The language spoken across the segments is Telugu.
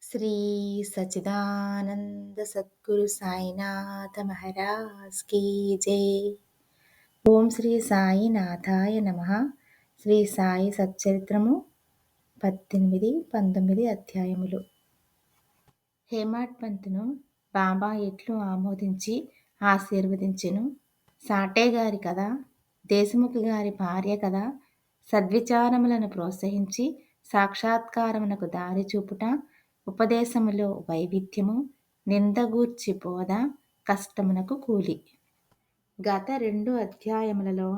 శ్రీ సచిదానంద సద్గురు సాయినాథ మహారాజ్ కీ జై. ఓం శ్రీ సాయినాథాయ నమః. శ్రీ సాయి సచ్చరిత్రము 18, 19 అధ్యాయములు. హేమాడ్ పంతును బాబా ఎట్లు ఆమోదించి ఆశీర్వదించెను. సాటే గారి కదా, దేశముఖి గారి భార్య కదా, సద్విచారములను ప్రోత్సహించి సాక్షాత్కారమునకు దారి చూపుట, ఉపదేశములో వైవిధ్యము, నిందగూర్చి బోధ, కష్టమునకు కూలి. గత 2 అధ్యాయములలో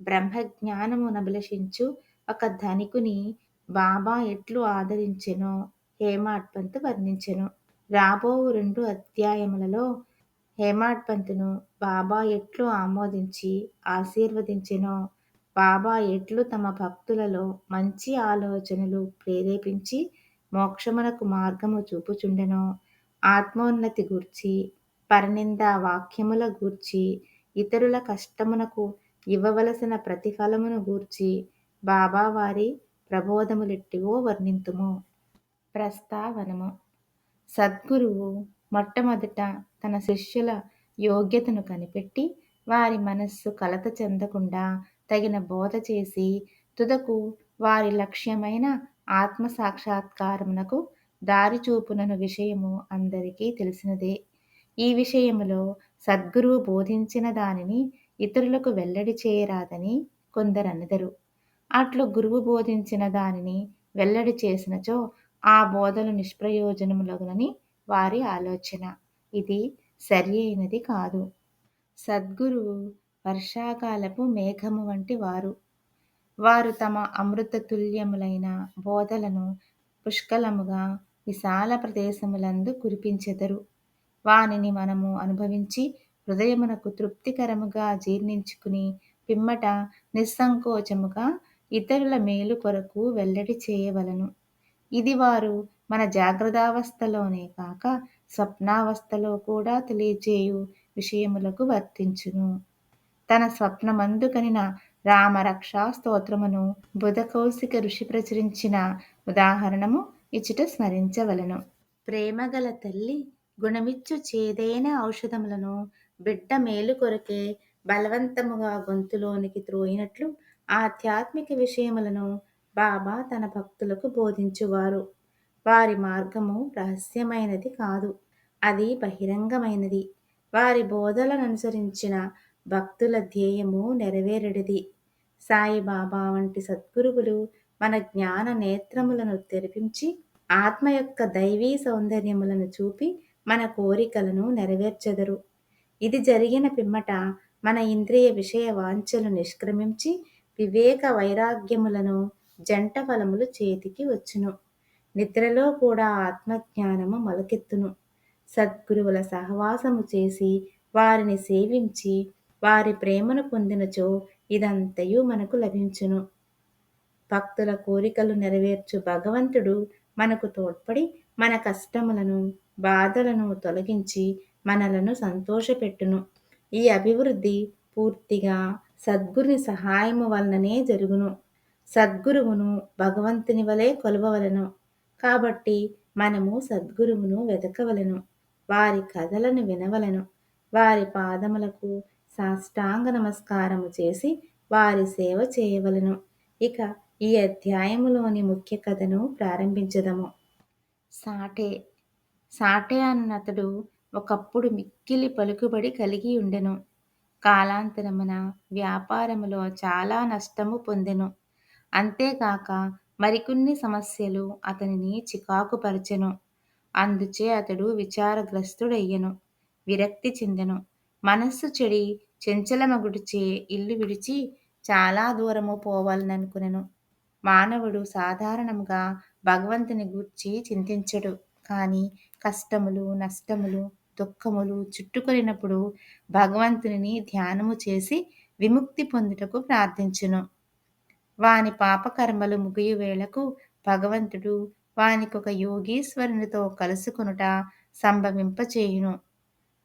బ్రహ్మజ్ఞానమునభిలషించు ఒక ధనికుని బాబా ఎట్లు ఆదరించెనో హేమాడ్ పంతు వర్ణించెను. రాబో 2 అధ్యాయములలో హేమాడ్ పంతును బాబా ఎట్లు ఆమోదించి ఆశీర్వదించెనో, బాబా ఎట్లు తమ భక్తులలో మంచి ఆలోచనలు ప్రేరేపించి మోక్షమునకు మార్గము చూపుచుండెనో, ఆత్మోన్నతి గూర్చి, పరనిందా వాక్యముల గూర్చి, ఇతరుల కష్టమునకు ఇవ్వవలసిన ప్రతిఫలమును గూర్చి బాబా వారి ప్రబోధములెట్టివో వర్ణింతుము. ప్రస్తావనము. సద్గురువు మొట్టమొదట తన శిష్యుల యోగ్యతను కనిపెట్టి వారి మనస్సు కలత చెందకుండా తగిన బోధ చేసి తుదకు వారి లక్ష్యమైన ఆత్మ సాక్షాత్కారమునకు దారి చూపునను విషయము అందరికీ తెలిసినదే. ఈ విషయములో సద్గురువు బోధించిన దానిని ఇతరులకు వెల్లడి చేయరాదని కొందరనెదరు. అట్లు గురువు బోధించిన దానిని వెల్లడి చేసినచో ఆ బోధలు నిష్ప్రయోజనములగునని వారి ఆలోచన. ఇది సరి అయినది కాదు. సద్గురువు వర్షాకాలపు మేఘము వంటి వారు. వారు తమ అమృతతుల్యములైన బోధలను పుష్కలముగా విశాల ప్రదేశములందు కురిపించెదరు. వానిని మనము అనుభవించి హృదయమునకు తృప్తికరముగా జీర్ణించుకుని పిమ్మట నిస్సంకోచముగా ఇతరుల మేలు కొరకు వెల్లడి చేయవలను. ఇది వారు మన జాగ్రత్తావస్థలోనే కాక స్వప్నావస్థలో కూడా తెలియజేయు విషయములకు వర్తించును. తన స్వప్నమందు కనిన రామరక్షా స్తోత్రమును బుధకౌశిక ఋషి ప్రచురించిన ఉదాహరణము ఇచ్చట స్మరించవలెను. ప్రేమగల తల్లి గుణమిచ్చు చేదైన ఔషధములను బిడ్డ మేలు కొరకే బలవంతముగా గొంతులోనికి త్రోయినట్లు ఆధ్యాత్మిక విషయములను బాబా తన భక్తులకు బోధించువారు. వారి మార్గము రహస్యమైనది కాదు, అది బహిరంగమైనది. వారి బోధలననుసరించిన భక్తుల ధ్యేయము నెరవేరెడిది. సాయిబాబా వంటి సద్గురువులు మన జ్ఞాన నేత్రములను తెరిపించి ఆత్మ యొక్క దైవీ సౌందర్యములను చూపి మన కోరికలను నెరవేర్చెదరు. ఇది జరిగిన పిమ్మట మన ఇంద్రియ విషయ వాంఛలు నిష్క్రమించి వివేక వైరాగ్యములను జంట ఫలములు చేతికి వచ్చును. నిద్రలో కూడా ఆత్మజ్ఞానము మొలకెత్తును. సద్గురువుల సహవాసము చేసి వారిని సేవించి వారి ప్రేమను పొందినచో ఇదంతయు మనకు లభించును. భక్తుల కోరికలు నెరవేర్చు భగవంతుడు మనకు తోడ్పడి మన కష్టములను బాధలను తొలగించి మనలను సంతోషపెట్టును. ఈ అభివృద్ధి పూర్తిగా సద్గురుని సహాయము వలననే జరుగును. సద్గురువును భగవంతుని వలె కొలవవలెను. కాబట్టి మనము సద్గురువును వెదకవలెను. వారి కథలను వినవలెను. వారి పాదములకు సాష్టాంగ నమస్కారము చేసి వారి సేవ చేయవలెను. ఇక ఈ అధ్యాయములోని ముఖ్య కథను ప్రారంభించదము. సాటే. సాటే అన్నతడు ఒకప్పుడు మిక్కిలి పలుకుబడి కలిగి ఉండెను. కాలాంతరమున వ్యాపారములో చాలా నష్టము పొందెను. అంతేకాక మరికొన్ని సమస్యలు అతనిని చికాకుపరచెను. అందుచే అతడు విచారగ్రస్తుడయ్యెను, విరక్తి చెందెను. మనస్సు చెడి చెంచలమగుటచే ఇల్లు విడిచి చాలా దూరము పోవాలననుకొనెను. మానవుడు సాధారణముగా భగవంతుని గూర్చి చింతించడు. కానీ కష్టములు, నష్టములు, దుఃఖములు చుట్టుకొనినప్పుడు భగవంతుని ధ్యానము చేసి విముక్తి పొందుటకు ప్రార్థించును. వాని పాపకర్మలు ముగియు వేళకు భగవంతుడు వానికొక యోగీశ్వరునితో కలుసుకొనుట సంభవింపచేయును.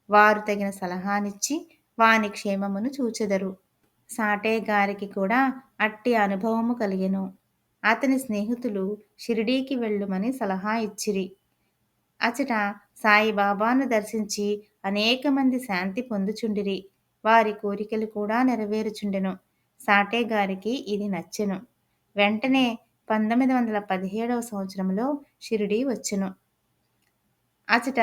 వారు తగిన సలహానిచ్చి వాని క్షేమమును చూచెదరు. సాటే గారికి కూడా అట్టి అనుభవము కలిగెను. అతని స్నేహితులు షిరిడీకి వెళ్ళుమని సలహా ఇచ్చిరి. అచట సాయిబాబాను దర్శించి అనేక మంది శాంతి పొందుచుండిరి. వారి కోరికలు కూడా నెరవేరుచుండెను. సాటే గారికి ఇది నచ్చెను. వెంటనే 1917 సంవత్సరంలో షిరిడీ వచ్చెను. అచట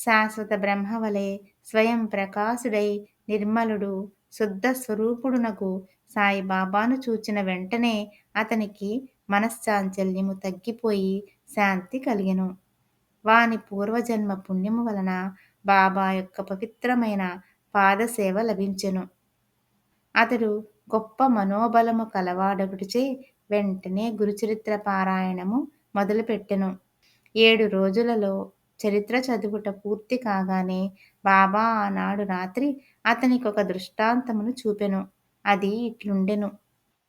శాశ్వత బ్రహ్మవలె స్వయం ప్రకాశుడై నిర్మలుడు శుద్ధ స్వరూపుడునకు సాయిబాబాను చూచిన వెంటనే అతనికి మనశ్చాంచల్యము తగ్గిపోయి శాంతి కలిగెను. వాని పూర్వజన్మ పుణ్యము వలన బాబా యొక్క పవిత్రమైన పాదసేవ లభించెను. అతడు గొప్ప మనోబలము కలవాడొకటిచే వెంటనే గురుచరిత్ర పారాయణము మొదలుపెట్టెను. 7 రోజులలో చరిత్ర చదువుట పూర్తి కాగానే బాబా ఆనాడు రాత్రి అతనికొక దృష్టాంతమును చూపెను. అది ఇట్లుండెను.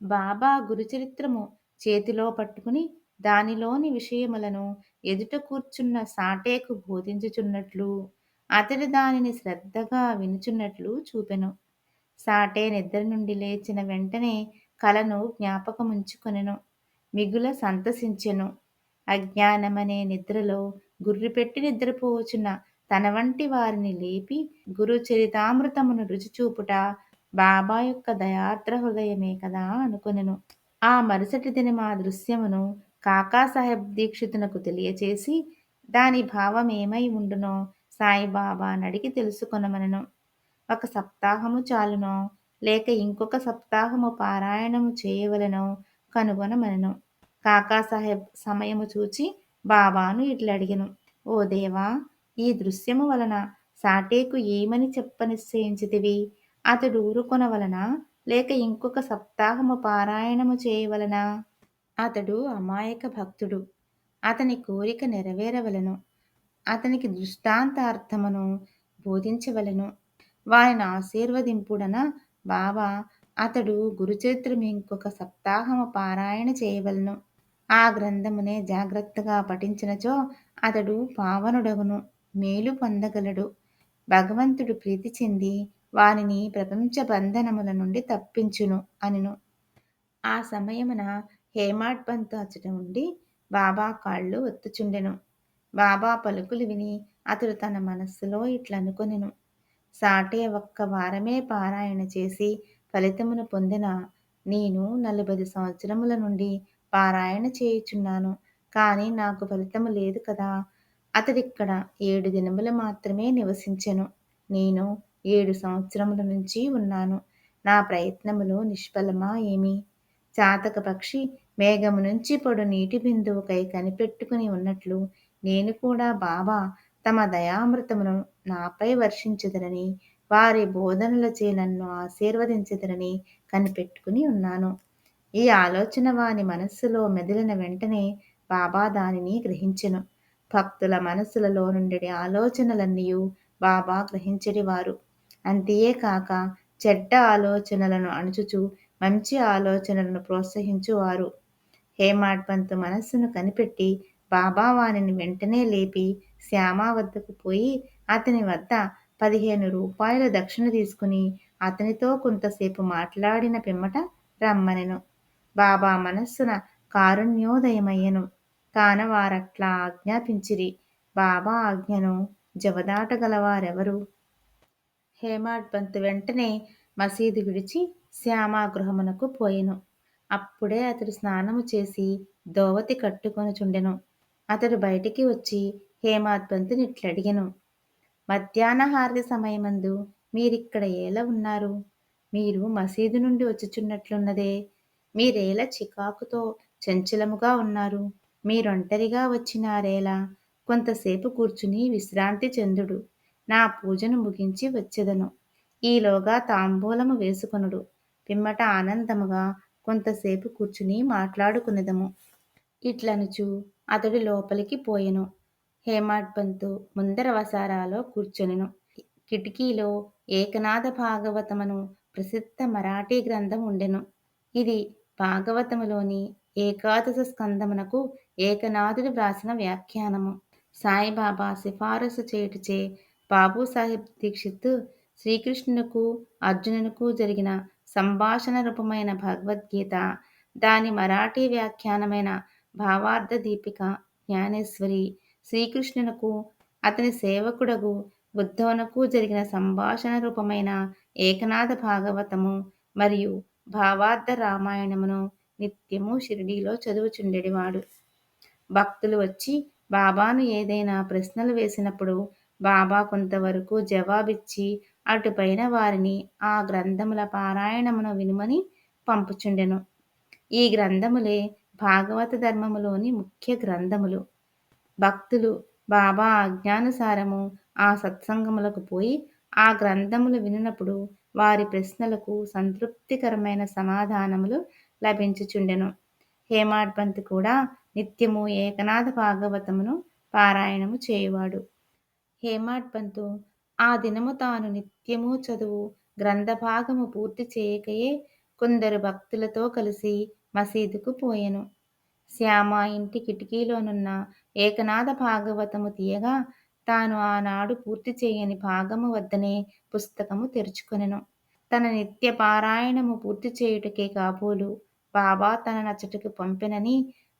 బాబా గురుచరిత్రము చేతిలో పట్టుకుని దానిలోని విషయములను ఎదుట కూర్చున్న సాటేకు బోధించుచున్నట్లు అతడు దానిని శ్రద్ధగా వినుచున్నట్లు చూపెను. సాటే నిద్ర నుండి లేచిన వెంటనే కలను జ్ఞాపకముంచుకొనెను. మిగుల సంతసించెను. అజ్ఞానమనే నిద్రలో గుర్రిపెట్టి నిద్రపోవచున్న తన వంటి వారిని లేపి గురు చరితామృతమును రుచిచూపుట బాబా యొక్క దయార్ద్ర హృదయమే కదా అనుకొనెను. ఆ మరుసటి దినం ఆ దృశ్యమును కాకాసాహెబ్ దీక్షితునకు తెలియచేసి దాని భావమేమై ఉండునో సాయిబాబానడిగి తెలుసుకొనమనెను. ఒక సప్తాహము చాలునో లేక ఇంకొక సప్తాహము పారాయణము చేయవలెనో కనుగొనమనెను. కాకాసాహెబ్ సమయము చూచి బాబాను ఇట్లడిగెను. ఓ దేవా! ఈ దృశ్యము వలన సాటేకు ఏమని చెప్ప నిశ్చయించితివి? అతడు ఊరుకొనవలనా లేక ఇంకొక సప్తాహము పారాయణము చేయవలనా? అతడు అమాయక భక్తుడు. అతని కోరిక నెరవేరవలెను. అతనికి దృష్టాంతార్థమును బోధించవలెను. వానిని ఆశీర్వదింపుడన బాబా అతడు గురుచరిత్రము ఇంకొక సప్తాహము పారాయణ చేయవలెను. ఆ గ్రంథమునే జాగ్రత్తగా పఠించినచో అతడు పావనుడగును, మేలు పొందగలడు. భగవంతుడు ప్రీతి చెంది వానిని ప్రపంచ బంధనముల నుండి తప్పించును అనెను. ఆ సమయమున హేమాడ్ పంతు అచ్చట ఉండి బాబా కాళ్ళు ఒత్తుచుండెను. బాబా పలుకులు విని అతడు తన మనస్సులో ఇట్లనుకొనెను. సాటే ఒక్క వారమే పారాయణ చేసి ఫలితమును పొందిన నేను 40 సంవత్సరముల నుండి పారాయణ చేయుచున్నాను. కానీ నాకు ఫలితము లేదు కదా! అతడిక్కడ 7 దినములు మాత్రమే నివసించెను. నేను 7 సంవత్సరముల నుంచి ఉన్నాను. నా ప్రయత్నములు నిష్ఫలమా ఏమి? చాతక పక్షి మేఘము నుంచి పడు నీటి బిందువుకై కనిపెట్టుకుని ఉన్నట్లు నేను కూడా బాబా తమ దయామృతమును నాపై వర్షించెదరని, వారి బోధనలచే నన్ను ఆశీర్వదించెదరని కనిపెట్టుకుని ఉన్నాను. ఈ ఆలోచన వాని మనస్సులో మెదిలిన వెంటనే బాబా దానిని గ్రహించెను. భక్తుల మనస్సులలో నుండి ఆలోచనలన్నీయు బాబా గ్రహించెడివారు. అంతియే కాక చెడ్డ ఆలోచనలను అణుచుచు మంచి ఆలోచనలను ప్రోత్సహించువారు. హేమాడ్ పంతు మనస్సును కనిపెట్టి బాబా వానిని వెంటనే లేపి శ్యామ వద్దకు పోయి అతని వద్ద 15 రూపాయల దక్షిణ తీసుకుని అతనితో కొంతసేపు మాట్లాడిన పిమ్మట రమ్మనెను. బాబా మనస్సున కారుణ్యోదయమయ్యెను. కాన వారట్లా ఆజ్ఞాపించిరి. బాబా ఆజ్ఞను జవదాటగలవారెవరు? హేమాడ్ పంతు వెంటనే మసీదు విడిచి శ్యామగృహమునకు పోయెను. అప్పుడే అతడు స్నానము చేసి దోవతి కట్టుకొనుచుండెను. అతడు బయటికి వచ్చి హేమాడ్ పంతునిట్లడిగెను. మధ్యాహ్న హారతి సమయమందు మీరిక్కడ ఏల ఉన్నారు? మీరు మసీదు నుండి వచ్చుచున్నట్లున్నదే. మీరేల చికాకుతో చంచలముగా ఉన్నారు? మీరొంటరిగా వచ్చినారేలా? కొంతసేపు కూర్చుని విశ్రాంతి చెందుడు. నా పూజను ముగించి వచ్చెదను. ఈలోగా తాంబూలము వేసుకొనుడు. పిమ్మట ఆనందముగా కొంతసేపు కూర్చుని మాట్లాడుకునెదము. ఇట్లనుచు అతడు లోపలికి పోయెను. హేమాడ్ పంతు ముందర వసారాలో కూర్చొనెను. కిటికీలో ఏకనాథ భాగవతమను ప్రసిద్ధ మరాఠీ గ్రంథం ఉండెను. ఇది భాగవతములోని ఏకాదశ స్కందమునకు ఏకనాథుడు వ్రాసిన వ్యాఖ్యానము. సాయిబాబా సిఫారసు చేయుటచే బాబూసాహెబ్ దీక్షిత్ శ్రీకృష్ణునకు అర్జునునకు జరిగిన సంభాషణ రూపమైన భగవద్గీత, దాని మరాఠీ వ్యాఖ్యానమైన భావార్థ దీపిక, జ్ఞానేశ్వరి, శ్రీకృష్ణునకు అతని సేవకుడగు బుద్ధునకు జరిగిన సంభాషణ రూపమైన ఏకనాథ భాగవతము మరియు భావార్థ రామాయణమును నిత్యము షిరిడీలో చదువుచుండెడివాడు. భక్తులు వచ్చి బాబాను ఏదైనా ప్రశ్నలు వేసినప్పుడు బాబా కొంతవరకు జవాబిచ్చి అటుపైన వారిని ఆ గ్రంథముల పారాయణమును వినుమని పంపుచుండెను. ఈ గ్రంథములే భాగవత ధర్మములోని ముఖ్య గ్రంథములు. భక్తులు బాబా ఆజ్ఞానుసారము ఆ సత్సంగములకు పోయి ఆ గ్రంథములు వినినప్పుడు వారి ప్రశ్నలకు సంతృప్తికరమైన సమాధానములు లభించుచుండెను. హేమాడ్ పంత్ కూడా నిత్యము ఏకనాథ భాగవతమును పారాయణము చేయువాడు. హేమాడ్ పంతు ఆ దినము తాను నిత్యము చదువు గ్రంథభాగము పూర్తి చేయకయే కొందరు భక్తులతో కలిసి మసీదుకు పోయెను. శ్యామ ఇంటి కిటికీలోనున్న ఏకనాథ భాగవతము తీయగా తాను ఆనాడు పూర్తి చేయని భాగము వద్దనే పుస్తకము తెరుచుకొనెను. తన నిత్య పారాయణము పూర్తి చేయుటకే కాబోలు బాబా తన నచ్చటకు పంపెనని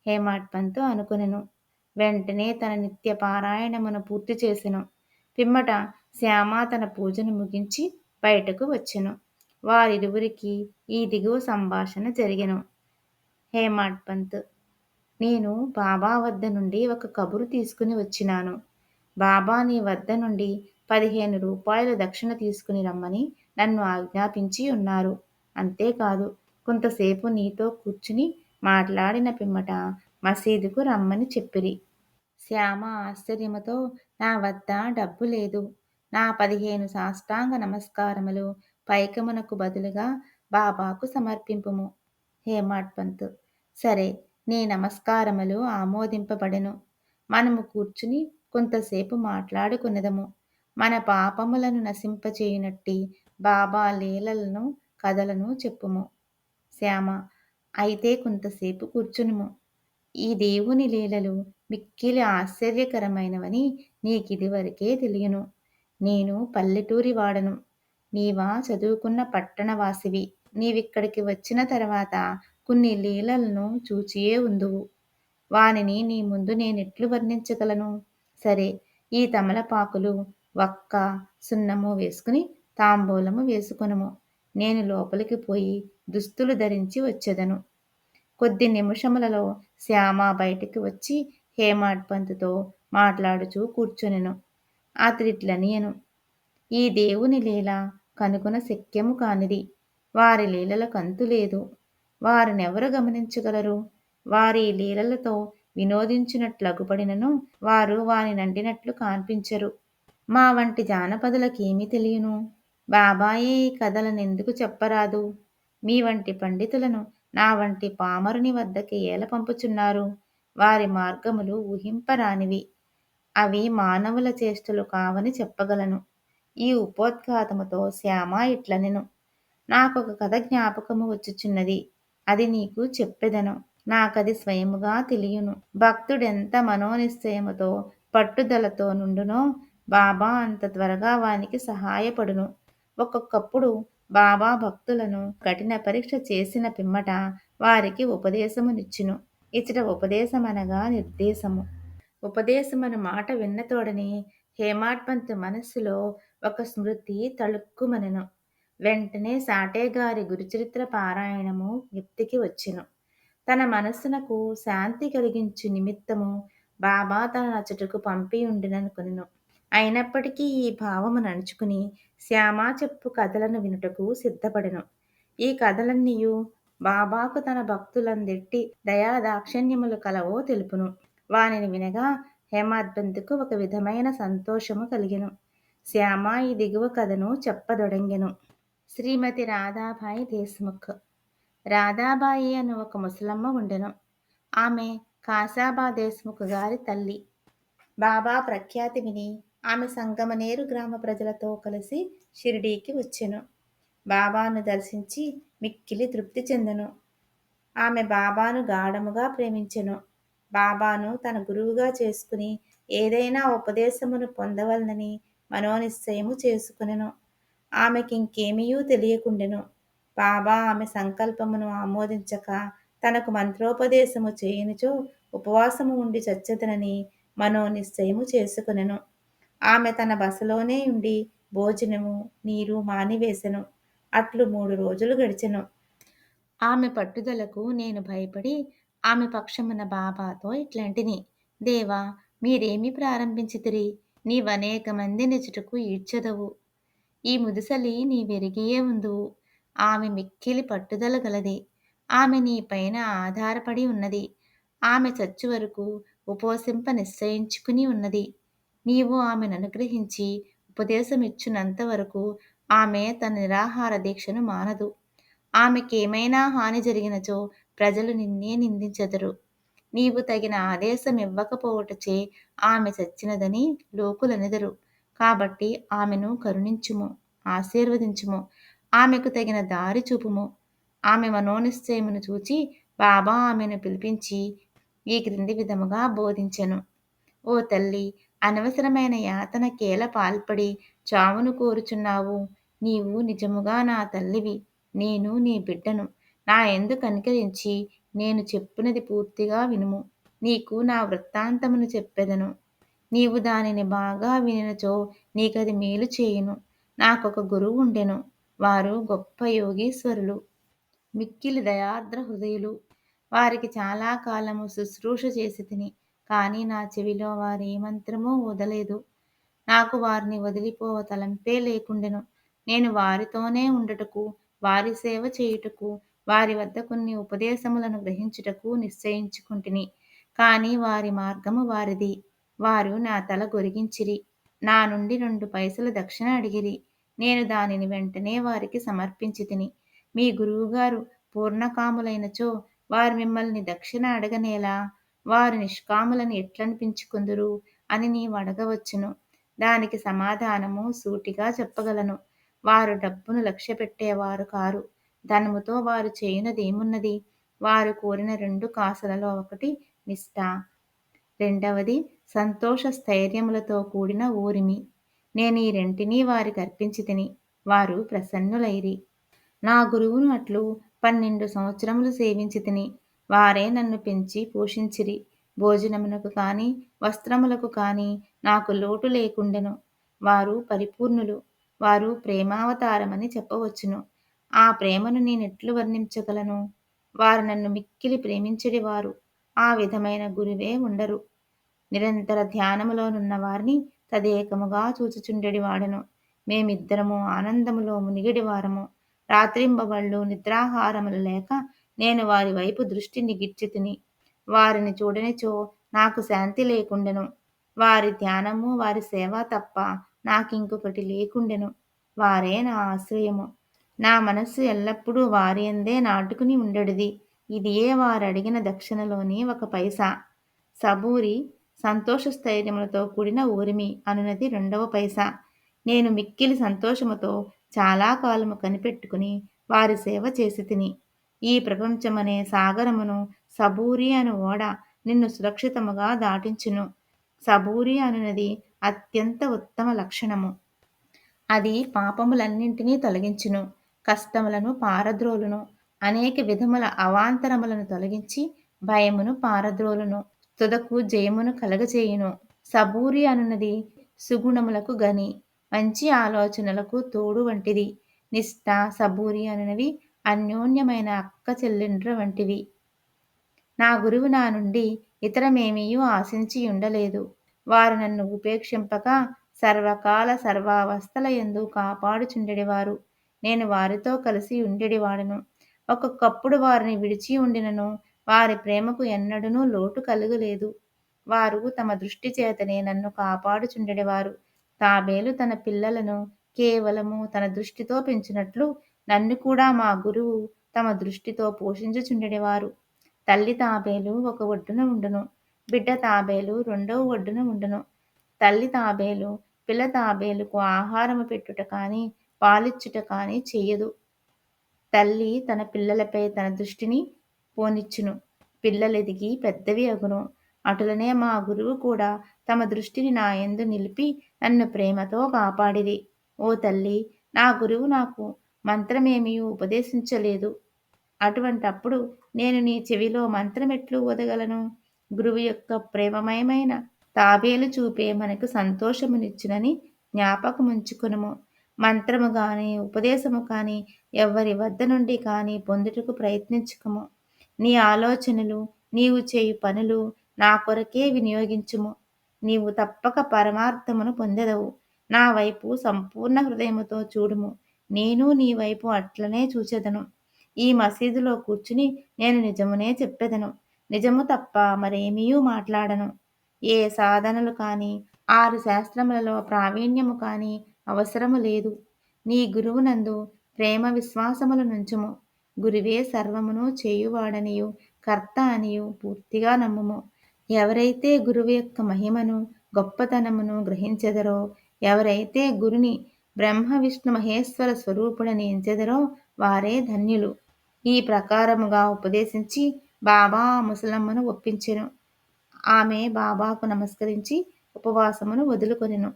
హేమాడ్ పంతు అనుకొనెను. వెంటనే తన నిత్య పారాయణమును పూర్తి చేసెను. పిమ్మట శ్యామ తన పూజను ముగించి బయటకు వచ్చెను. వారిరువురికి ఈ దిగువ సంభాషణ జరిగెను. హేమాడ్ పంత్: నేను బాబా వద్ద నుండి ఒక కబురు తీసుకుని వచ్చినాను. బాబా నీ వద్ద నుండి 15 రూపాయలు దక్షిణ తీసుకుని రమ్మని నన్ను ఆజ్ఞాపించి ఉన్నారు. అంతేకాదు కొంతసేపు నీతో కూర్చుని మాట్లాడిన పిమ్మట మసీదుకు రమ్మని చెప్పిరి. శ్యామ ఆశ్చర్యముతో నా వద్ద డబ్బు లేదు. నా 15 సాష్టాంగ నమస్కారములు పైకమునకు బదులుగా బాబాకు సమర్పింపుము. హేమాడ్ పంత్: సరే, నీ నమస్కారములు ఆమోదింపబడెను. మనము కూర్చుని కొంతసేపు మాట్లాడుకునెదము. మన పాపములను నశింపచేయునట్టి బాబా లీలలను కథలను చెప్పుము. శ్యామ: అయితే కొంతసేపు కూర్చునుము. ఈ దేవుని లీలలు మిక్కిలి ఆశ్చర్యకరమైనవని నీకిదివరకే తెలియను. నేను పల్లెటూరి వాడను. నీవా చదువుకున్న పట్టణవాసివి. నీవిక్కడికి వచ్చిన తర్వాత కొన్ని లీలలను చూచియే ఉందువు. వానిని నీ ముందు నేనెట్లు వర్ణించగలను? సరే, ఈ తమలపాకులు, వక్క, సున్నము వేసుకుని తాంబూలము వేసుకొనుము. నేను లోపలికి పోయి దుస్తులు ధరించి వచ్చెదను. కొద్ది నిమిషములలో శ్యామ బయటికి వచ్చి హేమాడ్ పంతుతో మాట్లాడుచూ కూర్చొనెను. అతడిట్లనియెను: ఈ దేవుని లీల కనుగొన శక్యము కానిది. వారి లీలలకంతు లేదు. వారినెవరు గమనించగలరు? వారి లీలలతో వినోదించినట్లగుపడినను వారు వానినంటినట్లు కాన్పించరు. మా వంటి జానపదులకేమి తెలియను? బాబాయే ఈ కథలనెందుకు చెప్పరాదు? మీ వంటి పండితులను నా వంటి పామరుని వద్దకి ఏల పంపుచున్నారు? వారి మార్గములు ఊహింపరానివి. అవి మానవుల చేష్టలు కావని చెప్పగలను. ఈ ఉపోద్ఘాతముతో శ్యామ ఇట్లనెను: నాకొక కథ జ్ఞాపకము వచ్చుచున్నది. అది నీకు చెప్పెదను. నాకది స్వయముగా తెలియును. భక్తుడెంత మనోనిశ్చయముతో పట్టుదలతో నుండునో బాబా అంత త్వరగా వానికి సహాయపడును. ఒక్కొక్కప్పుడు బాబా భక్తులను కఠిన పరీక్ష చేసిన పిమ్మట వారికి ఉపదేశమునిచ్చును. ఇచ్చట ఉపదేశమనగా నిర్దేశము. ఉపదేశమను మాట విన్న తోడనే హేమాడ్ పంత్ మనస్సులో ఒక స్మృతి తళుక్కుమనెను. వెంటనే సాటేగారి గురుచరిత్ర పారాయణము జ్ఞప్తికి వచ్చెను. తన మనస్సునకు శాంతి కలిగించు నిమిత్తము బాబా తన నచ్చటకు పంపియుండిననుకొనెను. అయినప్పటికీ ఈ భావము నడుచుకుని శ్యామ చెప్పు కథలను వినుటకు సిద్ధపడెను. ఈ కథలన్నీయు బాబాకు తన భక్తులందెట్టి దయాదాక్షిణ్యములు కలవో తెలుపును. వానిని వినగా హేమాడ్ పంతుకు ఒక విధమైన సంతోషము కలిగెను. శ్యామ ఈ దిగువ కథను చెప్పదొడంగెను. శ్రీమతి రాధాబాయి దేశ్ముఖ్. రాధాబాయి అను ఒక ముసలమ్మ ఉండెను. ఆమె కాశాబా దేశ్ముఖ్ గారి తల్లి. బాబా ప్రఖ్యాతి విని ఆమె సంగమనేరు గ్రామ ప్రజలతో కలిసి షిరిడీకి వచ్చెను. బాబాను దర్శించి మిక్కిలి తృప్తి చెందెను. ఆమె బాబాను గాఢముగా ప్రేమించెను. బాబాను తన గురువుగా చేసుకుని ఏదైనా ఉపదేశమును పొందవలనని మనోనిశ్చయము చేసుకునెను. ఆమెకింకేమియూ తెలియకుండెను. బాబా ఆమె సంకల్పమును ఆమోదించక తనకు మంత్రోపదేశము చేయునిచో ఉపవాసము ఉండి చచ్చెదనని మనోనిశ్చయము చేసుకునెను. ఆమె తన బసలోనే ఉండి భోజనము, నీరు మానివేశెను. అట్లు 3 రోజులు గడిచెను. ఆమె పట్టుదలకు నేను భయపడి ఆమె పక్షమున బాబాతో ఇట్లంటిని: దేవా, మీరేమి ప్రారంభించితిరి? నీవనేక మంది నిచుటకు ఈడ్చెదవు. ఈ ముదుసలి నీవెరిగియే ఉందువు. ఆమె మిక్కిలి పట్టుదల గలది. ఆమె నీ పైన ఆధారపడి ఉన్నది. ఆమె చచ్చు వరకు ఉపవసింప నిశ్చయించుకుని ఉన్నది. నీవు ఆమెననుగ్రహించి ఉపదేశమిచ్చునంత వరకు ఆమె తన నిరాహార దీక్షను మానదు. ఆమెకేమైనా హాని జరిగినచో ప్రజలు నిన్నే నిందించెదరు. నీవు తగిన ఆదేశమివ్వకపోవుటచే ఆమె చచ్చినదని లోకులనెదరు. కాబట్టి ఆమెను కరుణించుము, ఆశీర్వదించుము, ఆమెకు తగిన దారి చూపుము. ఆమె మనోనిశ్చయమును చూచి బాబా ఆమెను పిలిపించి ఈ క్రింది విధముగా బోధించెను: ఓ తల్లి, అనవసరమైన యాతనకేల పాల్పడి చావును కోరుచున్నావు? నీవు నిజముగా నా తల్లివి. నేను నీ బిడ్డను. నా యందు కనికరించి నేను చెప్పునది పూర్తిగా వినుము. నీకు నా వృత్తాంతమును చెప్పెదను. నీవు దానిని బాగా వినినచో నీకది మేలు చేయును. నాకొక గురువుండెను. వారు గొప్ప యోగీశ్వరులు. మిక్కిలి దయార్ద్ర హృదయులు. వారికి చాలా కాలము శుశ్రూష చేసితిని. కానీ నా చెవిలో వారే మంత్రమూ ఊదలేదు. నాకు వారిని వదిలిపోవ తలంపే లేకుండెను. నేను వారితోనే ఉండుటకు, వారి సేవ చేయుటకు, వారి వద్ద కొన్ని ఉపదేశములను గ్రహించుటకు నిశ్చయించుకుంటిని. కానీ వారి మార్గము వారిది. వారు నా తల గొరిగించిరి. నా నుండి 2 పైసలు దక్షిణ అడిగిరి. నేను దానిని వెంటనే వారికి సమర్పించితిని. మీ గురువుగారు పూర్ణకాములైనచో వారు మిమ్మల్ని దక్షిణ అడగనేలా? వారు నిష్కాములని ఎట్లనిపించుకొందురు అని నీవడగవచ్చును. దానికి సమాధానము సూటిగా చెప్పగలను. వారు డబ్బును లక్ష్యపెట్టేవారు కారు. ధనముతో వారు చేయునదేమున్నది? వారు కోరిన 2 కాసులలో ఒకటి నిష్ఠ, రెండవది సంతోష స్థైర్యములతో కూడిన ఓరిమి. నేనీ రెంటినీ వారికర్పించితిని. వారు ప్రసన్నులైరి. నా గురువును అట్లు 12 సంవత్సరములు సేవించితిని. వారే నన్ను పెంచి పోషించిరి. భోజనమునకు కాని, వస్త్రములకు కాని నాకు లోటు లేకుండెను. వారు పరిపూర్ణులు. వారు ప్రేమావతారమని చెప్పవచ్చును. ఆ ప్రేమను నేనెట్లు వర్ణించగలను? వారు నన్ను మిక్కిలి ప్రేమించెడివారు. ఆ విధమైన గురువే ఉండరు. నిరంతర ధ్యానములోనున్న వారిని తదేకముగా చూచుచుండెడివాడను. మేమిద్దరము ఆనందములో మునిగెడివారము. రాత్రింబవళ్ళు నిద్రాహారములు లేక నేను వారి వైపు దృష్టి నిగిడ్చితిని. వారిని చూడనిచో నాకు శాంతి లేకుండెను. వారి ధ్యానము, వారి సేవ తప్ప నాకింకొకటి లేకుండెను. వారే నా ఆశ్రయము. నా మనస్సు ఎల్లప్పుడూ వారి యందే నాటుకుని ఉండెడిది. ఇదియే వారడిగిన దక్షిణలోని 1 పైసా. సబూరి, సంతోష స్థైర్యములతో కూడిన ఊరిమి అనునది 2వ పైసా. నేను మిక్కిలి సంతోషముతో చాలా కాలము కనిపెట్టుకుని వారి సేవ చేసితిని. ఈ ప్రపంచమనే సాగరమును సబూరి అను ఓడ నిన్ను సురక్షితముగా దాటించును. సబూరి అనునది అత్యంత ఉత్తమ లక్షణము. అది పాపములన్నింటినీ తొలగించును, కష్టములను పారద్రోలును, అనేక విధముల అవాంతరములను తొలగించి భయమును పారద్రోలును, తుదకు జయమును కలగజేయును. సబూరి అనునది సుగుణములకు గని, మంచి ఆలోచనలకు తోడు వంటిది. నిష్ఠ, సబూరి అనునవి అన్యోన్యమైన అక్క చెల్లెండ్ర వంటివి. నా గురువు నా నుండి ఇతరమేమియూ ఆశించియుండలేదు. వారు నన్ను ఉపేక్షింపక సర్వకాల సర్వావస్థల యందు కాపాడుచుండెడివారు. నేను వారితో కలిసి ఉండెడివాడను. ఒక్కొక్కప్పుడు వారిని విడిచి ఉండినను వారి ప్రేమకు ఎన్నడూనూ లోటు కలుగలేదు. వారు తమ దృష్టి చేతనే నన్ను కాపాడుచుండెడివారు. తాబేలు తన పిల్లలను కేవలము తన దృష్టితో పెంచినట్లు నన్ను కూడా మా గురువు తమ దృష్టితో పోషించుచుండెడివారు. తల్లి తాబేలు ఒక ఒడ్డున ఉండును. బిడ్డ తాబేలు రెండవ ఒడ్డున ఉండును. తల్లి తాబేలు పిల్ల తాబేలుకు ఆహారము పెట్టుట కాని, పాలిచ్చుట కాని చెయ్యదు. తల్లి తన పిల్లలపై తన దృష్టిని పోనిచ్చును. పిల్లలెదిగి పెద్దవి అగును. అటులనే మా గురువు కూడా తమ దృష్టిని నా యందు నిలిపి నన్ను ప్రేమతో కాపాడిరి. ఓ తల్లి, నా గురువు నాకు మంత్రమేమియూ ఉపదేశించలేదు. అటువంటప్పుడు నేను నీ చెవిలో మంత్రమెట్లు ఊదగలను? గురువు యొక్క ప్రేమమయమైన తాబేలు చూపే మనకు సంతోషమునిచ్చునని జ్ఞాపకముంచుకొనుము. మంత్రము గాని, ఉపదేశము కాని ఎవ్వరి వద్ద నుండి కాని పొందుటకు ప్రయత్నించకము. నీ ఆలోచనలు, నీవు చేయు పనులు నా కొరకే వినియోగించుము. నీవు తప్పక పరమార్థమును పొందెదవు. నా వైపు సంపూర్ణ హృదయముతో చూడుము. నేను నీ వైపు అట్లనే చూచెదను. ఈ మసీదులో కూర్చుని నేను నిజమునే చెప్పెదను. నిజము తప్ప మరేమియూ మాట్లాడను. ఏ సాధనలు కాని, 6 శాస్త్రములలో ప్రావీణ్యము కాని అవసరము లేదు. నీ గురువునందు ప్రేమ విశ్వాసములు నుంచుము. గురువే సర్వమును చేయువాడనియు, కర్త అనియు పూర్తిగా నమ్ముము. ఎవరైతే గురువు యొక్క మహిమను, గొప్పతనమును గ్రహించెదరో, ఎవరైతే గురుని బ్రహ్మ విష్ణు మహేశ్వర స్వరూపుడని ఎంచెదరో వారే ధన్యులు. ఈ ప్రకారముగా ఉపదేశించి బాబా ఆ ముసలమ్మను ఒప్పించెను. ఆమె బాబాకు నమస్కరించి ఉపవాసమును వదులుకొనెను.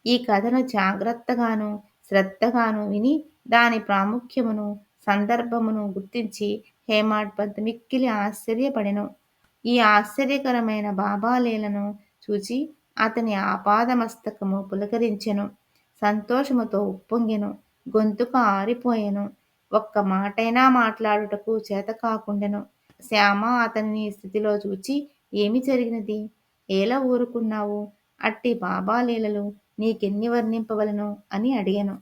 ఈ కథను జాగ్రత్తగాను, శ్రద్ధగాను విని దాని ప్రాముఖ్యమును, సందర్భమును గుర్తించి హేమాడ్ పంత్ మిక్కిలి ఆశ్చర్యపడెను. ఈ ఆశ్చర్యకరమైన బాబా లీలను చూచి అతని ఆపాదమస్తకము పులకరించెను. సంతోషముతో ఉప్పొంగెను. గొంతుక ఆరిపోయెను. ఒక్క మాటైనా మాట్లాడుటకు చేతకాకుండెను. శ్యామ అతనిని ఈ స్థితిలో చూచి ఏమి జరిగినది? ఏల ఊరుకున్నావు? అట్టి బాబా లీలలు నీకెన్ని వర్ణింపవలెను అని అడిగెను.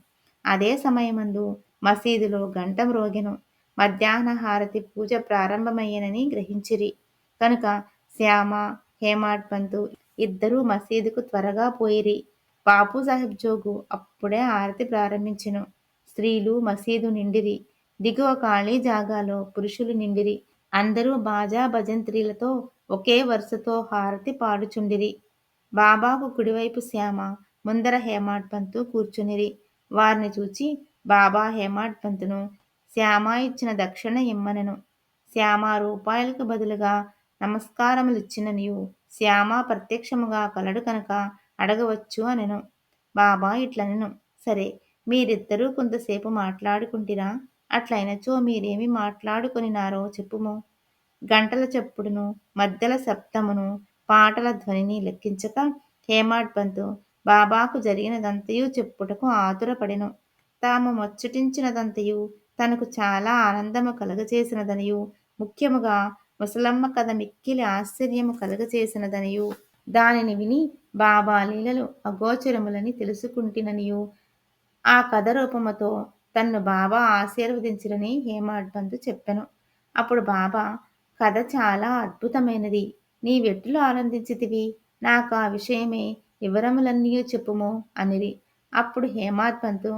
అదే సమయమందు మసీదులో గంట మ్రోగెను. మధ్యాహ్న హారతి పూజ ప్రారంభమయ్యెనని గ్రహించిరి. కనుక శ్యామ, హేమాడ్ పంతు ఇద్దరూ మసీదుకు త్వరగా పోయిరి. బాపూసాహెబ్ జోగు అప్పుడే హారతి ప్రారంభించెను. స్త్రీలు మసీదు నిండిరి. దిగువ ఖాళీ జాగాలో పురుషులు నిండిరి. అందరూ బాజా భజంత్రీలతో ఒకే వరుసతో హారతి పాడుచుండిరి. బాబాకు కుడివైపు శ్యామ, ముందర హేమాడ్ పంతు కూర్చునిరి. వారిని చూచి బాబా హేమాడ్ పంతును శ్యామ ఇచ్చిన దక్షిణ ఇమ్మనెను. శ్యామ రూపాయలకు బదులుగా నమస్కారములిచ్చిననియు శ్యామ ప్రత్యక్షముగా కలడు కనుక అడగవచ్చు అనెను. బాబా ఇట్లనెను, సరే, మీరిద్దరూ కొంతసేపు మాట్లాడుకుంటిరా? అట్లైనచో మీరేమి మాట్లాడుకొనినారో చెప్పుము. గంటల చప్పుడును, మద్దెల శబ్దమును, పాటల ధ్వనిని లెక్కించక హేమాడ్ పంతు బాబాకు జరిగినదంతయు చెప్పుటకు ఆతురపడెను. తాము ముచ్చటించినదంతయు తనకు చాలా ఆనందము కలుగచేసినదనియు, ముఖ్యముగా ముసలమ్మ కథ మిక్కిలి ఆశ్చర్యము కలుగచేసినదనియు, దానిని విని బాబా లీలలు అగోచరములని తెలుసుకుంటిననియు, ఆ కథ రూపముతో తన్ను బాబా ఆశీర్వదించిరని హేమాడ్ పంతు చెప్పెను. అప్పుడు బాబా, కథ చాలా అద్భుతమైనది. నీవెట్లు ఆనందించితివి? నాకా విషయమే వివరములన్నీయు చెప్పుము అనిరి. అప్పుడు హేమాడ్ పంతు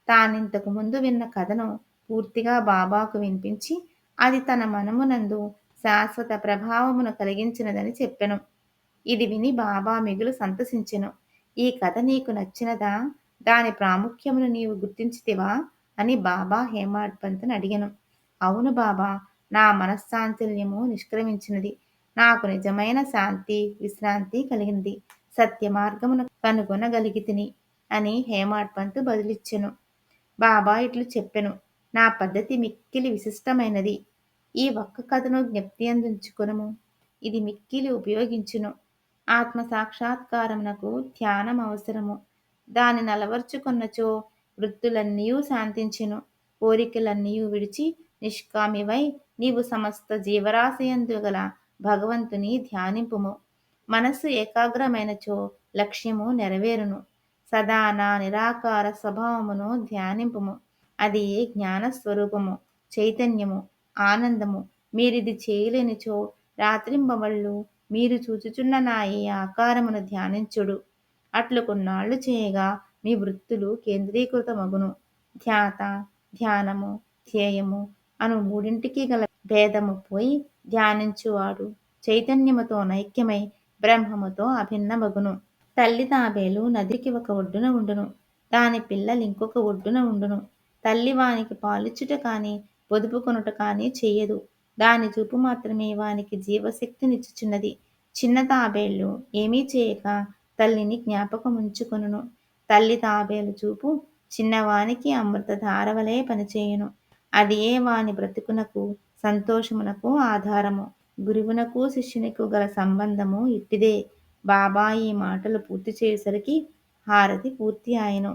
తానింతకు ముందు విన్న కథను పూర్తిగా బాబాకు వినిపించి అది తన మనమునందు శాశ్వత ప్రభావమును కలిగించినదని చెప్పెను. ఇది విని బాబా మిగులు సంతసించెను. ఈ కథ నీకు నచ్చినదా? దాని ప్రాముఖ్యమును నీవు గుర్తించితివా? అని బాబా హేమాడ్ పంతుని అడిగెను. అవును బాబా, నా మనశ్శాంతిల్యము నిష్క్రమించినది. నాకు నిజమైన శాంతి, విశ్రాంతి కలిగినది. సత్య మార్గమును కనుగొనగలిగితిని అని హేమాడ్ పంతు బదులిచ్చెను. బాబా ఇట్లు చెప్పెను, నా పద్ధతి మిక్కిలి విశిష్టమైనది. ఈ ఒక్క కథను జ్ఞప్తియందుంచుకొనుము. ఇది మిక్కిలి ఉపయోగించును. ఆత్మ సాక్షాత్కారమునకు ధ్యానం అవసరము. దాని నలవర్చుకొన్నచో వృత్తులన్నీయు శాంతించును. కోరికలన్నీయు విడిచి నిష్కామివై నీవు సమస్త జీవరాశియందు గల భగవంతుని ధ్యానింపుము. మనస్సు ఏకాగ్రమైనచో లక్ష్యము నెరవేరును. సదా నా నిరాకార స్వభావమును ధ్యానింపుము. అది ఏ జ్ఞానస్వరూపము, చైతన్యము, ఆనందము. మీరిది చేయలేనిచో రాత్రింబవళ్ళు మీరు చూచుచున్న నా ఈ ఆకారమును ధ్యానించుడు. అట్లు కొన్నాళ్ళు చేయగా మీ వృత్తులు కేంద్రీకృతమగును. ధ్యాత, ధ్యానము, ధ్యేయము అను మూడింటికి గల భేదము పోయి ధ్యానించువాడు చైతన్యముతో నైక్యమై బ్రహ్మముతో అభిన్నమగును. తల్లి తాబేలు నదికి ఒక ఒడ్డున ఉండును. దాని పిల్లలు ఇంకొక ఒడ్డున ఉండును. తల్లి వానికి పాలిచ్చుట కాని పొదుపు కొనుట కాని చెయ్యదు. దాని చూపు మాత్రమే వానికి జీవశక్తినిచ్చుచున్నది. చిన్న తాబేళ్లు ఏమీ చేయక తల్లిని జ్ఞాపకముంచుకొనును. తల్లి తాబేలు చూపు చిన్నవానికి అమృతధారవలే పనిచేయును. అదియే వాని బ్రతుకునకు, సంతోషమునకు ఆధారము. గురువునకు శిష్యునికు గల సంబంధము ఇట్టిదే. బాబా ఈ మాటలు పూర్తి చేసేసరికి హారతి పూర్తి ఆయను.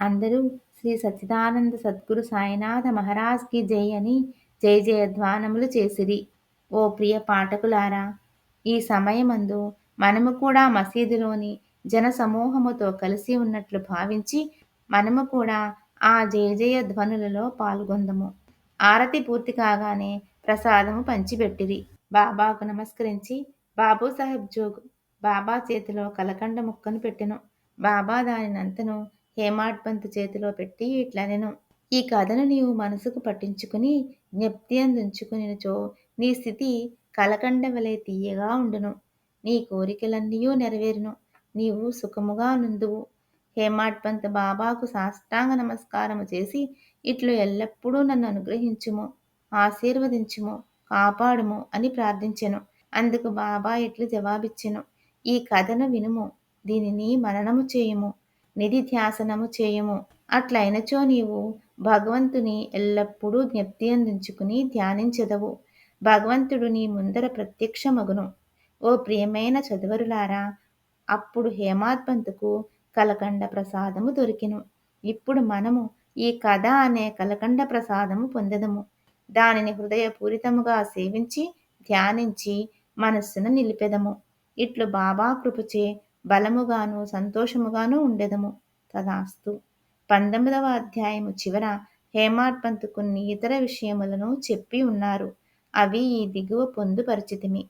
అందరూ శ్రీ సచ్చిదానంద సద్గురు సాయినాథ మహారాజ్కి జై అని జయ జయధ్వానములు చేసిరి. ఓ ప్రియ పాఠకులారా, ఈ సమయమందు మనము కూడా మసీదులోని జనసమూహముతో కలిసి ఉన్నట్లు భావించి మనము కూడా ఆ జయ జయ ధ్వనులలో పాల్గొందము. ఆరతి పూర్తి కాగానే ప్రసాదము పంచిపెట్టిరి. బాబాకు నమస్కరించి బాబూసాహెబ్ జోగ్ బాబా చేతిలో కలకండ ముక్కను పెట్టెను. బాబా దానినంతను హేమాడ్ పంత్ చేతిలో పెట్టి ఇట్లనెను. ఈ కథను నీవు మనసుకు పట్టించుకుని జ్ఞప్తియందుంచుకొనినచో నీ స్థితి కలకండ వలె తీయగా ఉండును. నీ కోరికలన్నీయూ నెరవేరును. నీవు సుఖముగా నుందువు. హేమాడ్ పంత్ బాబాకు సాష్టాంగ నమస్కారము చేసి ఇట్లు ఎల్లప్పుడూ నన్ను అనుగ్రహించుము, ఆశీర్వదించుము, కాపాడుము అని ప్రార్థించెను. అందుకు బాబా ఇట్లు జవాబిచ్చెను. ఈ కథను వినుము, దీనిని మననము చేయుము, నిధిధ్యాసనము చేయుము. అట్లైనచో నీవు భగవంతుని ఎల్లప్పుడూ జ్ఞప్తియందుంచుకుని ధ్యానించెదవు. భగవంతుడు నీ ముందర ప్రత్యక్షమగును. ఓ ప్రియమైన చదువరులారా, అప్పుడు హేమాడ్ పంతుకు కలకండ ప్రసాదము దొరికెను. ఇప్పుడు మనము ఈ కథ అనే కలకండ ప్రసాదము పొందెదము. దానిని హృదయపూరితముగా సేవించి ధ్యానించి మనస్సును నిలిపెదము. ఇట్లు బాబా కృపచే బలముగాను సంతోషముగాను ఉండెదము. తదాస్తు. 19వ అధ్యాయము చివర హేమాడ్ పంత్ కొన్ని ఇతర విషయములను చెప్పి ఉన్నారు. అవి ఈ దిగువ పొందుపరచితిమి.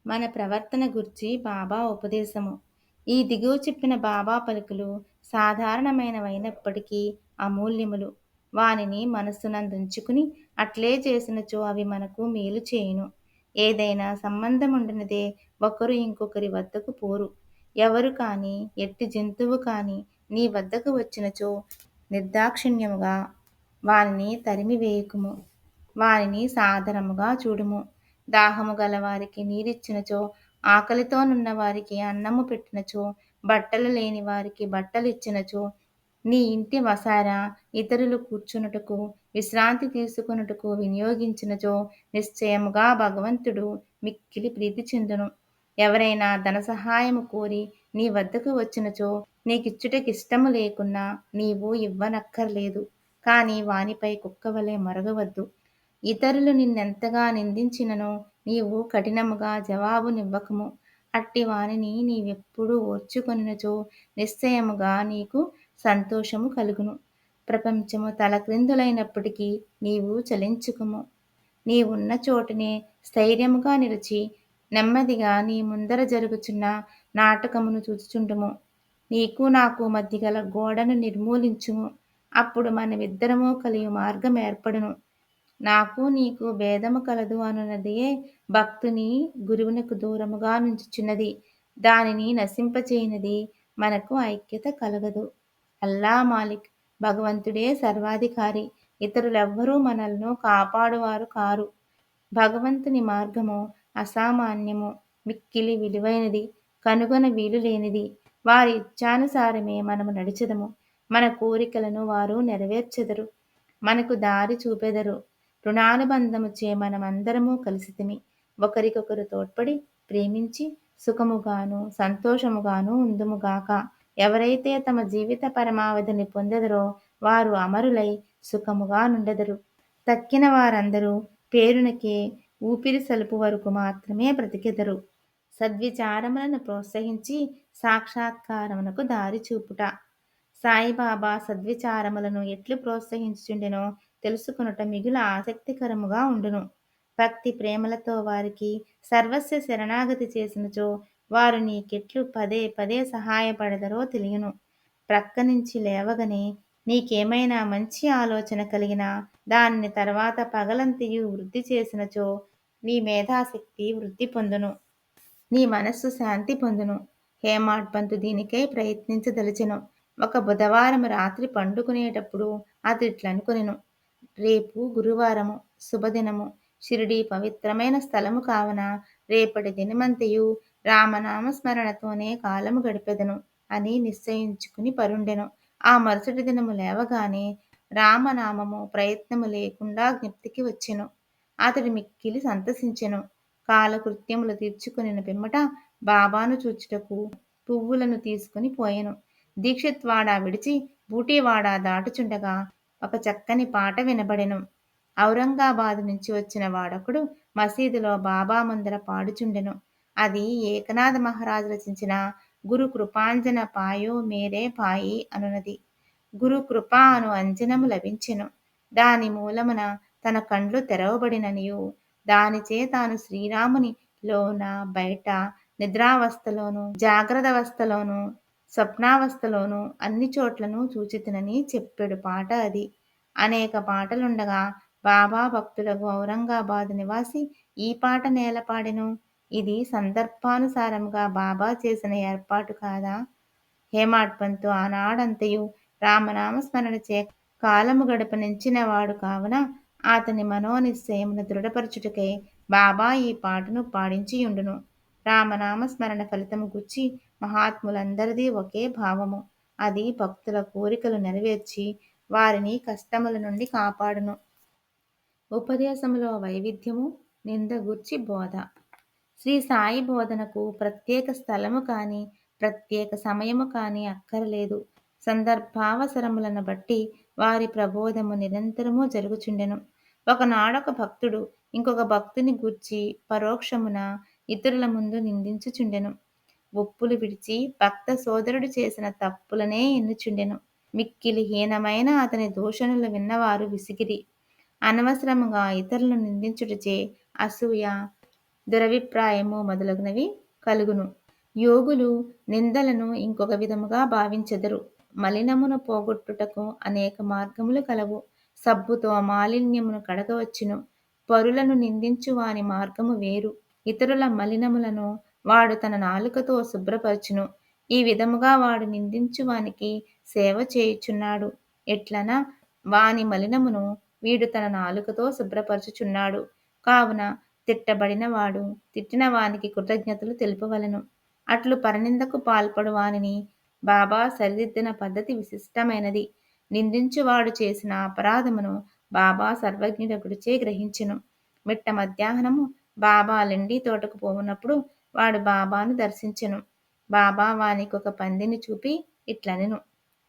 మన ప్రవర్తన గూర్చి బాబా ఉపదేశము. ఈ దిగువ చెప్పిన బాబా పలుకులు సాధారణమైనవైనప్పటికీ అమూల్యములు. వానిని మనస్సునందుంచుకుని అట్లే చేసినచో అవి మనకు మేలు చేయును. ఏదైనా సంబంధముండనిదే ఒకరు ఇంకొకరి వద్దకు పోరు. ఎవరు కాని ఎట్టి జంతువు కాని నీ వద్దకు వచ్చినచో నిర్దాక్షిణ్యముగా వానిని తరిమివేయుకుము. వానిని సాదరముగా చూడుము. దాహము గలవారికి నీరిచ్చినచో, ఆకలితోనున్న వారికి అన్నము పెట్టినచో, బట్టలు లేని వారికి బట్టలిచ్చినచో, నీ ఇంటి వసారా ఇతరులు కూర్చునుటకు, విశ్రాంతి తీసుకొనుటకు వినియోగించినచో, నిశ్చయముగా భగవంతుడు మిక్కిలి ప్రీతి చెందును. ఎవరైనా ధన సహాయము కోరి నీ వద్దకు వచ్చినచో, నీకిచ్చుటకిష్టము లేకున్నా నీవు ఇవ్వనక్కర్లేదు. కాని వానిపై కుక్కవలె మొరగవద్దు. ఇతరులు నిన్నెంతగా నిందించిననో నీవు కఠినముగా జవాబునివ్వకుము. అట్టి వానిని నీవెప్పుడు ఓర్చుకొనినచో నిశ్చయముగా నీకు సంతోషము కలుగును. ప్రపంచము తలక్రిందులైనప్పటికీ నీవు చలించుకుము. నీవున్న చోటనే స్థైర్యముగా నిలిచి నెమ్మదిగా నీ ముందర జరుగుచున్న నాటకమును చూచుచుండుము. నీకు నాకు మధ్యగల గోడను నిర్మూలించుము. అప్పుడు మనమిద్దరము కలియు మార్గం ఏర్పడును. నాకు నీకు భేదము కలదు అనున్నదియే భక్తుని గురువునకు దూరముగా నుంచుచున్నది. దానిని నశింపచేయునది మనకు ఐక్యత కలగదు. అల్లా మాలిక్, భగవంతుడే సర్వాధికారి. ఇతరులెవ్వరూ మనల్ని కాపాడువారు కారు. భగవంతుని మార్గము అసామాన్యము, మిక్కిలి విలువైనది, కనుగొన వీలులేనిది. వారి ఇచ్ఛానుసారమే మనము నడిచెదము. మన కోరికలను వారు నెరవేర్చెదరు, మనకు దారి చూపెదరు. రుణానుబంధముచే మనమందరము కలిసితిమి. ఒకరికొకరు తోడ్పడి ప్రేమించి సుఖముగాను సంతోషముగాను ఉందుముగాక. ఎవరైతే తమ జీవిత పరమావధిని పొందెదరో వారు అమరులై సుఖముగా నుండెదరు. తక్కిన వారందరూ పేరునకే ఊపిరి సలుపు వరకు మాత్రమే బ్రతికెదరు. సద్విచారములను ప్రోత్సహించి సాక్షాత్కారమునకు దారి చూపుట. సాయిబాబా సద్విచారములను ఎట్లు ప్రోత్సహించుచుండెనో తెలుసుకొనుట మిగుల ఆసక్తికరముగా ఉండును. భక్తి ప్రేమలతో వారికి సర్వస్వ శరణాగతి చేసినచో వారు నీకెట్లు పదే పదే సహాయపడెదరో తెలియును. ప్రక్కనుంచి లేవగనే నీకేమైనా మంచి ఆలోచన కలిగినా దానిని తర్వాత పగలంతయు వృద్ధి చేసినచో నీ మేధాశక్తి వృద్ధి పొందును. నీ మనస్సు శాంతి పొందును. హేమాడ్ పంతు దీనికై ప్రయత్నించదలిచెను. ఒక బుధవారము రాత్రి పండుకునేటప్పుడు అతడిట్లనుకొనెను. రేపు గురువారము, శుభదినము, షిరిడీ పవిత్రమైన స్థలము కావున రేపటి దినమంతయు రామనామ స్మరణతోనే కాలము గడిపెదను అని నిశ్చయించుకుని పరుండెను. ఆ మరుసటి దినము లేవగానే రామనామము ప్రయత్నము లేకుండా జ్ఞప్తికి వచ్చెను. అతడు మిక్కిలి సంతసించెను. కాలకృత్యములు తీర్చుకొనిన పిమ్మట బాబాను చూచుటకు పువ్వులను తీసుకుని పోయెను. దీక్షిత్వాడ విడిచి బూటీవాడ దాటుచుండగా ఒక చక్కని పాట వినబడెను. ఔరంగాబాదు నుంచి వచ్చిన వాడొకడు మసీదులో బాబా ముందర పాడుచుండెను. అది ఏకనాథ మహారాజు రచించిన గురు కృపాంజన పాయో మేరే పాయి అనునది. గురు కృప అను అంజనము లభించెను. దాని మూలమున తన కండ్లు తెరవబడిననియు, దానిచే తాను శ్రీరాముని లోన బయట నిద్రావస్థలోను జాగ్రత్తవస్థలోను స్వప్నావస్థలోను అన్ని చోట్లను చూచితినని చెప్పెడు పాట అది. అనేక పాటలుండగా బాబా భక్తుడగు ఔరంగాబాదు నివాసి ఈ పాట నేల పాడెను. ఇది సందర్భానుసారముగా బాబా చేసిన ఏర్పాటు కాదా? హేమాడ్ పంతు ఆనాడంతయు రామనామ స్మరణచే కాలము గడపనించినవాడు కావున అతని మనోనిశ్చయమును దృఢపరచుటకై బాబా ఈ పాటను పాడించియుండును. రామనామ స్మరణ ఫలితము గూర్చి మహాత్ములందరిది ఒకే భావము. అది భక్తుల కోరికలు నెరవేర్చి వారిని కష్టముల నుండి కాపాడును. ఉపదేశములో వైవిధ్యము నిందగూర్చి బోధ. శ్రీ సాయి బోధనకు ప్రత్యేక స్థలము కాని ప్రత్యేక సమయము కాని అక్కరలేదు. సందర్భావసరములను బట్టి వారి ప్రబోధము నిరంతరము జరుగుచుండెను. ఒకనాడొక భక్తుడు ఇంకొక భక్తుని గూర్చి పరోక్షమున ఇతరుల ముందు నిందించుచుండెను. ఒప్పులు విడిచి భక్త సోదరుడు చేసిన తప్పులనే ఎన్నుచుండెను. మిక్కిలి హీనమైన అతని దూషణలు విన్నవారు విసిగిరి. అనవసరముగా ఇతరులను నిందించుటచే అసూయ, దురభిప్రాయము మొదలగునవి కలుగును. యోగులు నిందలను ఇంకొక విధముగా భావించెదరు. మలినమును పోగొట్టుటకు అనేక మార్గములు కలవు. సబ్బుతో మాలిన్యమును కడగవచ్చును. పరులను నిందించు వాని మార్గము వేరు. ఇతరుల మలినములను వాడు తన నాలుకతో శుభ్రపరచును. ఈ విధముగా వాడు నిందించు వానికి సేవ చేయుచున్నాడు. ఎట్లనా వాని మలినమును వీడు తన నాలుకతో శుభ్రపరచుచున్నాడు. కావున తిట్టబడిన వాడు తిట్టిన వానికి కృతజ్ఞతలు తెలుపవలెను. అట్లు పరనిందకు పాల్పడు వానిని బాబా సరిదిద్దిన పద్ధతి విశిష్టమైనది. నిందించువాడు చేసిన అపరాధమును బాబా సర్వజ్ఞుడగుడిచే గ్రహించెను. మిట్ట మధ్యాహ్నము బాబా లెండి తోటకు పోవునప్పుడు వాడు బాబాను దర్శించెను. బాబా వానికి ఒక పందిని చూపి ఇట్లనెను,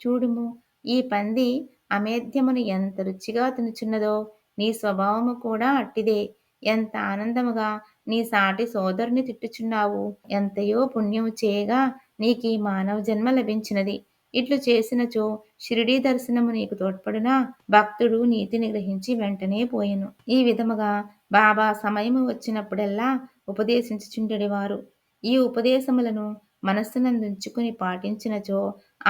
చూడుము, ఈ పంది అమేధ్యమును ఎంత రుచిగా తినుచున్నదో, నీ స్వభావము కూడా అట్టిదే. ఎంత ఆనందముగా నీ సాటి సోదరుని తిట్టుచున్నావు. ఎంతయో పుణ్యము చేయగా నీకీ మానవ జన్మ లభించినది. ఇట్లు చేసినచో షిరిడీ దర్శనము నీకు తోడ్పడునా? భక్తుడు నీతిని గ్రహించి వెంటనే పోయెను. ఈ విధముగా బాబా సమయము వచ్చినప్పుడెల్లా ఉపదేశించుచుండెడివారు. ఈ ఉపదేశములను మనస్సునందుంచుకుని పాటించినచో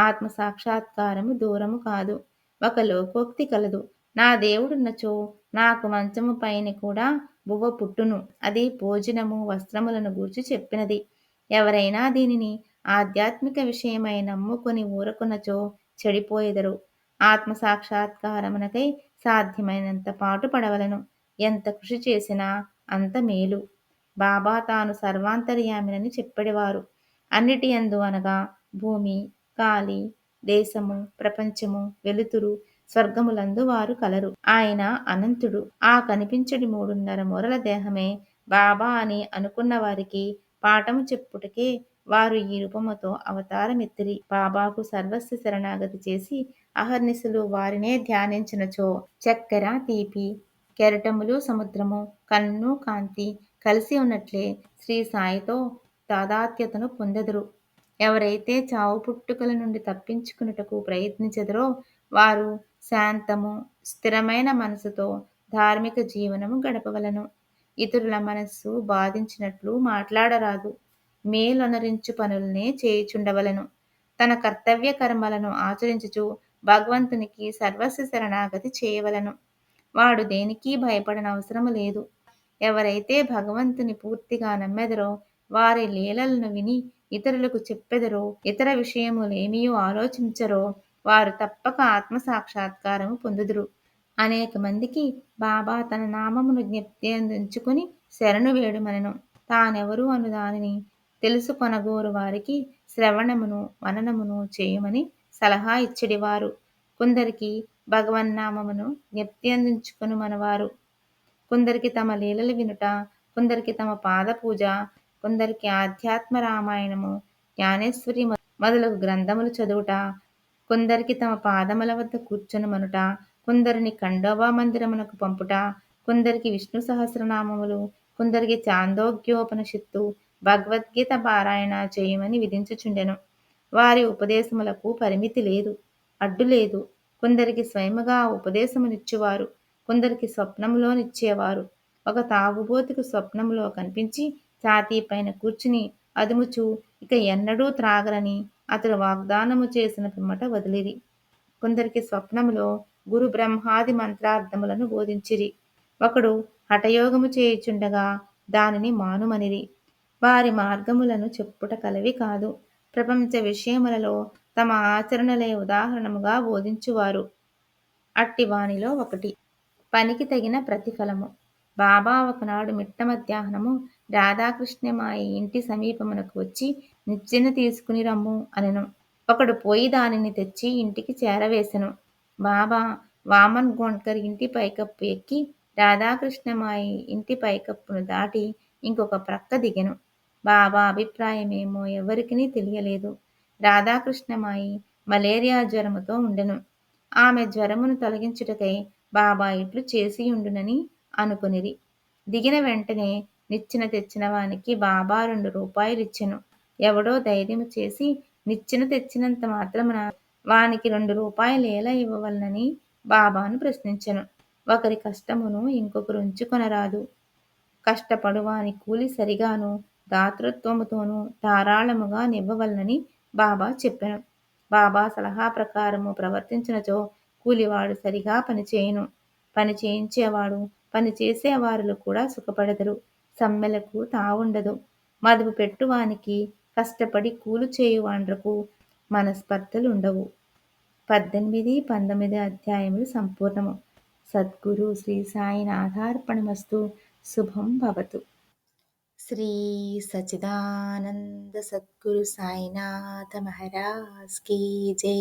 ఆత్మ సాక్షాత్కారము దూరము కాదు. ఒక లోకోక్తి కలదు, నా దేవుడున్నచో నాకు మంచము పైన కూడా బువ్వ పుట్టును. అది భోజనము వస్త్రములను గూర్చి చెప్పినది. ఎవరైనా దీనిని ఆధ్యాత్మిక విషయమై నమ్ముకొని ఊరకున్నచో చెడిపోయెదరు. ఆత్మ సాక్షాత్కారమునకై సాధ్యమైనంత పాటు పడవలను. ఎంత కృషి చేసినా అంత మేలు. బాబా తాను సర్వాంతర్యామినని చెప్పెడివారు. అన్నిటి యందు అనగా భూమి, గాలి, దేశము, ప్రపంచము, వెలుతురు, స్వర్గములందు వారు కలరు. ఆయన అనంతుడు. ఆ కనిపించడి 3.5 మూరల దేహమే బాబా అని అనుకున్న వారికి పాఠము చెప్పుటకే వారు ఈ రూపముతో అవతారమెత్తిరి. బాబాకు సర్వస్వ శరణాగతి చేసి అహర్నిశలు వారినే ధ్యానించినచో చక్కెర తీపి, కెరటములు సముద్రము, కన్ను కాంతి కలిసి ఉన్నట్లే శ్రీ సాయితో తాదాత్మ్యతను పొందెదరు. ఎవరైతే చావు పుట్టుకల నుండి తప్పించుకున్నటకు ప్రయత్నించెదరో వారు శాంతము, స్థిరమైన మనసుతో ధార్మిక జీవనము గడపవలను. ఇతరుల మనస్సు బాధించినట్లు మాట్లాడరాదు. మేలొనరించు పనులనే చేయుచుండవలెను. తన కర్తవ్య కర్మలను ఆచరించుచు భగవంతునికి సర్వస్వ శరణాగతి చేయవలెను. వాడు దేనికీ భయపడనవసరము లేదు. ఎవరైతే భగవంతుని పూర్తిగా నమ్మెదరో, వారి లీలలను విని ఇతరులకు చెప్పెదరో, ఇతర విషయములేమియూ ఆలోచించరో, వారు తప్పక ఆత్మ సాక్షాత్కారము పొందుదురు. అనేక మందికి బాబా తన నామమును జ్ఞప్తియందుంచుకుని శరణు వేడుమనెను. తానెవరు అను దానిని తెలుసుకొనగోరు వారికి శ్రవణమును మననమును చేయుమని సలహా ఇచ్చెడివారు. కొందరికి భగవన్నామమును జ్ఞప్తియందుంచుకొనుమనవారు. కొందరికి తమ లీలలు వినుట, కొందరికి తమ పాద పూజ, కొందరికి ఆధ్యాత్మ రామాయణము, జ్ఞానేశ్వరి మొదలగు గ్రంథములు చదువుట, కొందరికి తమ పాదముల వద్ద కూర్చొనుమనుట, కొందరిని ఖండోబా మందిరమునకు పంపుట, కొందరికి విష్ణు సహస్రనామములు, కొందరికి చాందోగ్యోపనిషత్తు, భగవద్గీత పారాయణ చేయమని విధించుచుండెను. వారి ఉపదేశములకు పరిమితి లేదు, అడ్డు లేదు. కొందరికి స్వయముగా ఉపదేశమునిచ్చువారు, కొందరికి స్వప్నములోనిచ్చేవారు. ఒక తాగుబోతుకు స్వప్నములో కనిపించి ఛాతీపైన కూర్చుని అదుముచూ ఇక ఎన్నడూ త్రాగరని అతడు వాగ్దానము చేసిన పిమ్మట వదిలిరి. కొందరికి స్వప్నములో గురు బ్రహ్మాది మంత్రార్థములను బోధించిరి. ఒకడు హఠయోగము చేయుచుండగా దానిని మానుమనిరి. వారి మార్గములను చెప్పుట కలవి కాదు. ప్రపంచ విషయములలో తమ ఆచరణలే ఉదాహరణముగా బోధించువారు. అట్టి వానిలో ఒకటి. పనికి తగిన ప్రతిఫలము. బాబా ఒకనాడు మిట్ట మధ్యాహ్నము రాధాకృష్ణమాయి ఇంటి సమీపమునకు వచ్చి నిచ్చెన తీసుకుని రమ్ము అనెను. ఒకడు పోయి దానిని తెచ్చి ఇంటికి చేరవేసెను. బాబా వామన్ గోండ్కర్ ఇంటి పైకప్పు ఎక్కి రాధాకృష్ణమాయి ఇంటి పైకప్పును దాటి ఇంకొక ప్రక్క దిగెను. బాబా అభిప్రాయమేమో ఎవరికినీ తెలియలేదు. రాధాకృష్ణమాయి మలేరియా జ్వరముతో ఉండెను. ఆమె జ్వరమును తొలగించుటకై బాబా ఇట్లు చేసియుండునని అనుకొనిరి. దిగిన వెంటనే నిచ్చెన తెచ్చిన వానికి బాబా 2 రూపాయలిచ్చెను. ఎవడో ధైర్యము చేసి నిచ్చెన తెచ్చినంత మాత్రమున వానికి 2 రూపాయలేలా ఇవ్వవలనని బాబాను ప్రశ్నించెను. ఒకరి కష్టమును ఇంకొకరు ఉంచుకొనరాదు. కష్టపడువాని కూలి సరిగాను దాతృత్వముతోనూ ధారాళముగా నివ్వవలనని బాబా చెప్పెను. బాబా సలహా ప్రకారము ప్రవర్తించినచో కూలివాడు సరిగా పనిచేయును. పని చేయించేవాడు, పని చేసేవారులు కూడా సుఖపడెదరు. సమ్మెలకు తావుండదు. మదుపు పెట్టువానికి కష్టపడి కూలు చేయువాండ్రకు మనస్పర్ధలుండవు. 18, 19 అధ్యాయములు సంపూర్ణము. సద్గురు శ్రీ సాయినాథార్పణమస్తు. శుభం భవతు. శ్రీ సచ్చిదానంద సద్గురు సాయినాథ మహారాజ్ కీ జై.